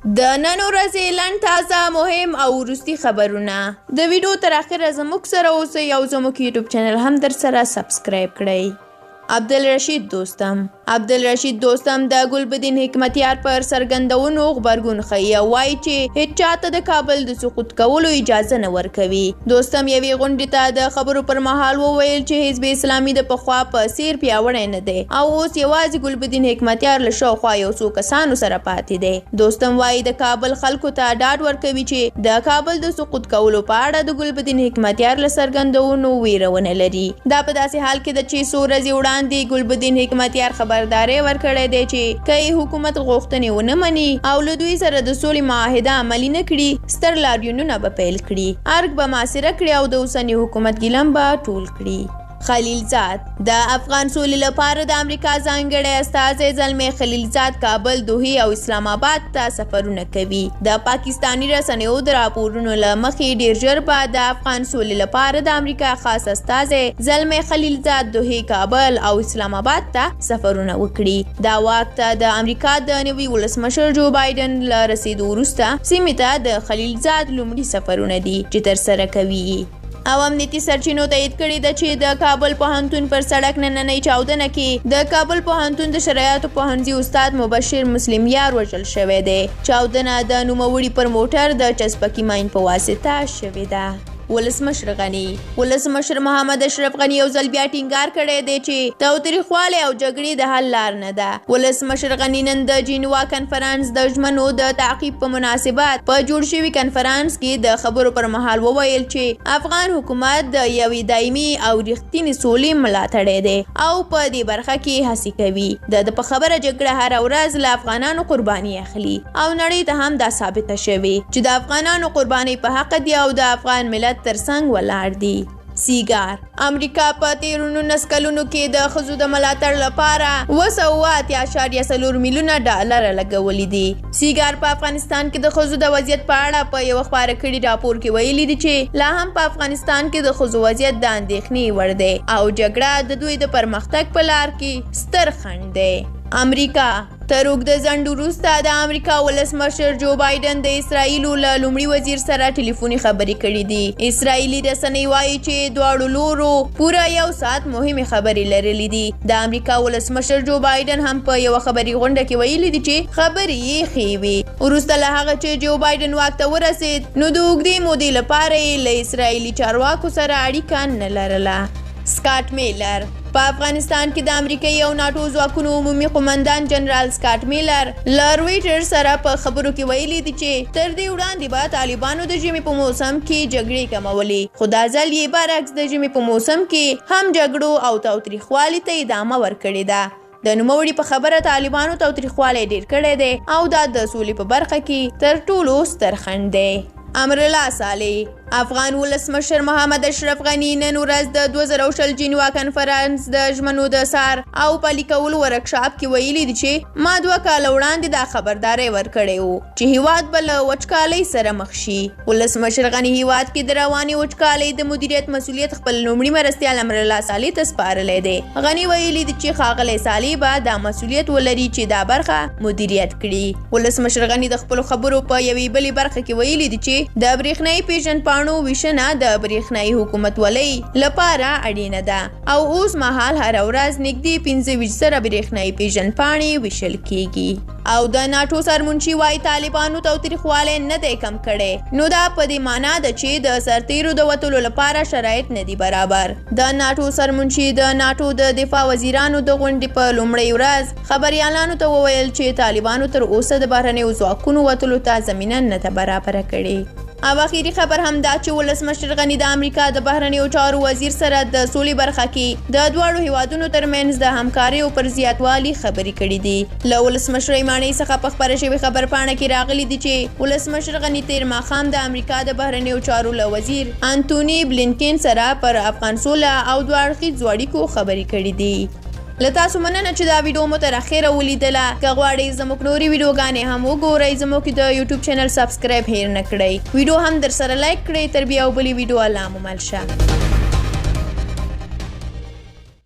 د نن ورځې لنډ تازه مهم او وروستي خبرونه د ویډیو تر اخره زموږ سره اوسئ او زموږ یوټیوب چینل هم در سره سبسکرایب کړئ. عبدالرشید دوستم د ګلبدین حکمتیار پر څرګندونو غبرګون ښیي او وایي چې هیڅ چاته د کابل د سقوط کولو اجازه نه ورکوي. دوستم یوې غونډې ته د خبرو پر مهال وویل چې حزب اسلامي د پخوا په څیر پیاوړی نه دی او اوس یوازې ګلبدین حکمتیار له شاوخوا یو څو کسانو سره پاتې دی. دوستم وایي د کابل خلکو ته ډاډ ورکوي چې د کابل د سقوط کولو په اړه د ګلبدین حکمتیار له څرګندونو ویره ونه لري. دا په داسې حال کې ده چې څو ورځې وړاندې ګلبدین حکمتیار خبرداری ورکړی دی چې که حکومت غوښتنې ونه مني او له دوی سره د سولې معاهده عملي نه کړي ستر لاریونونه به پیل کړي، ارګ به محاصره کړي او د اوسني حکومت ګیلم به ټول کړي. خلیلزاد د افغان سولې لپاره د امریکا ځانګړی استازی زلمی خلیلزاد کابل، دوحې او اسلام آباد ته سفرونه کوي. د پاکستاني رسنیو د راپورونو له مخې ډیر ژر به د افغان سولې لپاره د امریکا خاص استازی زلمی خلیلزاد دوحې، کابل او اسلام آباد ته سفرونه وکړي. دا واک ته د امریکا د نوي ولسمشر جو بايدن له رسیدو وروسته سیمې ته د خلیلزاد لومړي سفرونه دي چې ترسره کوي. او امنیتي سرچینو تایید کړي ده چې د کابل پوهنتون پر سړک نننۍ چاودنه کې د کابل پوهنتون د شرایطو پوهنځي استاد مبشر مسلمیار وژل شوی دی. چاودنه د نوموړي پر موټر د چسپکي ماین په واسطه شوې ده. ولسمشر محمد اشرف غني یو ځل بیا ټینګار کړی دی چې تاوتریخوالی او جګړې د حل لار نه ده. ولسمشر غني نن د جینوا کنفرانس د ژمنو د تعقیب په مناسبت په جوړ شوي کنفرانس کې د خبرو پر مهال وویل چې افغان حکومت د یوې دایمي او رښتینې سولې ملاتړی دی او په دې برخه کې هڅې کوي. د په خبره جګړه هره ورځ له افغانانو قرباني اخلي او نړۍ ته هم دا ثابته شوې چې د افغانانو قرباني په حق دی او د افغان ملت ترڅنګ ولاړ دي. سیګار امریکا په تیرو 19 کلونو کې د ښځو د ملاتړ لپاره 2.4 میلیونه ډالر لګولي دي. سیګار په افغانستان کې د ښځو د وضعیت په اړه په یو خپاره کړي راپور کې ویلي دي چې لا هم په افغانستان کې د ښځو وضعیت د اندېښنې وړ دی او جګړه د دوی د پرمختګ په لار کې ستر خنډ دی. امریکا تر اوږده ځنډ وروسته د امریکا ولسمشر جو بايدن د اسرائیلو له لومړي وزیر سره ټلیفوني خبرې کړې دي. اسرائیلي رسنۍ وایي چې دواړو لورو پوره 1 ساعت مهمې خبرې لرلې دي. د امریکا ولسمشر جو بايدن هم په یو خبري غونډه کې ویلي دي چې خبرې یې ښې وي. وروسته له هغه چې جو بايدن واک ته ورسېد نو د اوږدې مودې لپاره یې له اسرائیلي چارواکو سره اړیکه نه لرله. سکاټ میلر په افغانستان کې د امریکایي او ناټو ځواکونو عمومي قومندان جنرال سکاټ میلر له رویټر سره په خبرو کې ویلي دي چې تر دې وړاندې به طالبانو د ژمي په موسم کې جګړې کمولې، خو دا ځل یې برعکس د ژمي په موسم کې هم جګړو او تاوتریخوالي ته ادامه ورکړې ده. د نوموړي په خبره طالبانو تاوتریخوالی ډیر کړی دی او دا د سولې په برخه کې تر ټولو ستر خنډ دی. امرالله صالح افغان ولسمشر محمد اشرف غني نن ورځ د 2020 جینوا کنفرانس د ژمنو د سار او پلي کولو ورکشاپ کې ویلي دي چې ما 2 کاله وړاندې دا خبرداری ورکړی و چې هیواد به له وچکالۍ سره مخ شي. ولسمشر غني هیواد کې د رواني وچکالۍ د مدیریت مسؤلیت خپل لومړي مرستیال امرالله صالح ته سپارلی دی. غني ویلي دي چې ښاغلی صالح به دا مسؤلیت ولري چې دا برخه مدیریت کړي. ولسمشر غني د خپلو خبرو په یوې بلې برخه کې ویلي دي چې د برېښنایي پیژندپاڼو ویشنه د برېښنایي حکومتولۍ لپاره اړینه ده او اوس مهال هره ورځ نږدې 25 زره برېښنایي پیژندپاڼې ویشل کیږي. او د ناټو سرمنشي وايي طالبانو تاوتریخوالی نه دی کم کړی، نو دا په دې معنا ده چې د سرتیرو د وتلو لپاره شرایط نه دي برابر. د ناټو سرمنشي د ناټو د دفاع وزیرانو د غونډې په لومړۍ ورځ خبریالانو ته وویل چې طالبانو تر اوسه د بهرنیو ځواکونو وتلو ته زمینه نه ده برابره کړې. او اخیری خبر هم دا چې ولسمشر غني د امریکا د بهرنیو چارو وزیر سره د سولې برخه کې د دواړو هیوادونو ترمنځ د همکاریو پر زیاتوالي خبرې کړې دي. له ولسمشر ماڼۍ څخه په خپره شوې خبرپاڼه کې راغلي دي چې ولسمشر غني تیر ماښام د امریکا د بهرنیو چارو له وزیر انټوني بلینکن سره پر افغان سوله او دوه اړخیزو اړیکو خبرې کړې دي. له تاسو مننه چې دا ویډیو مو تر اخره ولیدله. که غواړئ زموږ نورې ویډیوګانې هم وګورئ زموږ د یوټیوب چینل سبسکرایب هیر نه کړئ. ویډیو هم در سره لایک کړئ. تر بیا او بلې ویډیو الله مو مل شه.